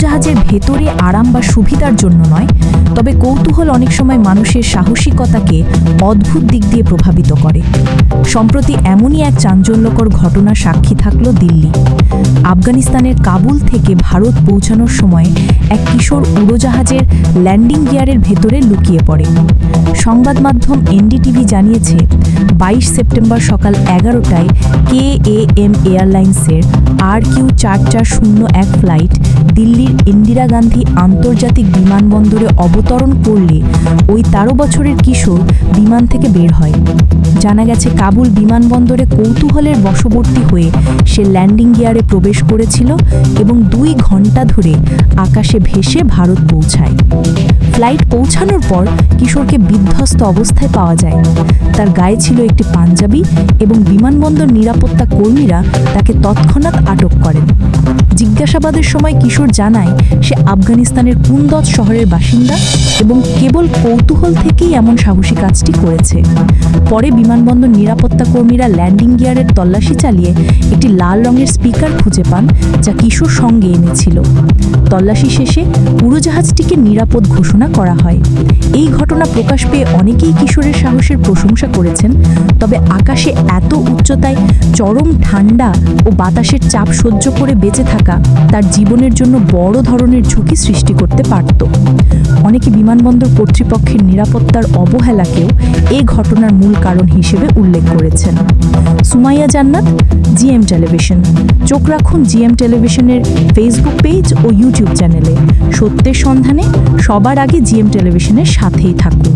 উড়োজাহাজের ভেতরে আরাম বা সুবিধার জন্য নয়, তবে কৌতূহল অনেক সময় মানুষের সাহসিকতাকে অদ্ভুত দিক দিয়ে প্রভাবিত করে। সম্প্রতি এমনই এক চাঞ্চল্যকর ঘটনার সাক্ষী থাকল দিল্লি। আফগানিস্তানের কাবুল থেকে ভারত পৌঁছানোর সময় এক কিশোর উড়োজাহাজের ল্যান্ডিং গিয়ারের ভেতরে লুকিয়ে পড়ে। সংবাদ মাধ্যম এনডিটিভি জানিয়েছে, 22 সেপ্টেম্বর সকাল 11টায় KAM এয়ারলাইন্সের RQ4401 ফ্লাইট দিল্লির ইন্দিরা গান্ধী আন্তর্জাতিক বিমানবন্দরে অবতরণ করলে ওই 13 বছরের কিশোর বিমান থেকে বের হয়। জানা গেছে, কাবুল বিমানবন্দরে কৌতূহলের বশবর্তী হয়ে সে ল্যান্ডিং গিয়ারে প্রবেশ করেছিল এবং 2 ঘন্টা ধরে আকাশে ভেসে ভারত পৌঁছায়। ফ্লাইট পৌঁছানোর পর কিশোরকে বিধ্বস্ত অবস্থায় পাওয়া যায়। তার গায়ে ছিল একটি পাঞ্জাবি এবং বিমানবন্দর নিরাপত্তা কর্মীরা তাকে তৎক্ষণাৎ আটক করেন। জিজ্ঞাসাবাদের সময় কিশোর জানায় সে আফগানিস্তানের কুন্দজ শহরের বাসিন্দা এবং কেবল কৌতূহল থেকেই এমন সাহসী কাজটি করেছে। পরে বিমানবন্দর নিরাপত্তা কর্মীরা ল্যান্ডিং গিয়ারের তল্লাশি চালিয়ে একটি লাল রঙের স্পিকার খুঁজে পান, যা কিশোর সঙ্গে এনেছিল। তল্লাশি শেষে উড়োজাহাজটিকে নিরাপদ ঘোষণা করা হয়। এই ঘটনা প্রকাশ পেয়ে অনেকেই কিশোরের সাহসের প্রশংসা করেছেন, তবে আকাশে এত উচ্চতায় চরম ঠান্ডা ও বাতাসের চাপ সহ্য করে বেঁচে থাকা তার জীবনের জন্য বড় ধরনের ঝুঁকি সৃষ্টি করতে পারত। অনেকে বিমানবন্দর কর্তৃপক্ষের নিরাপত্তার অবহেলাকেও এই ঘটনার মূল কারণ হিসেবে উল্লেখ করেছেন। সুমাইয়া জান্নাত, জিএম টেলিভিশন। চোখ রাখুন জিএম টেলিভিশনের ফেসবুক পেজ ও ইউটিউব চ্যানেলে। সত্যের সন্ধানে সবার আগে জিএম টেলিভিশনের সাথেই থাকুন।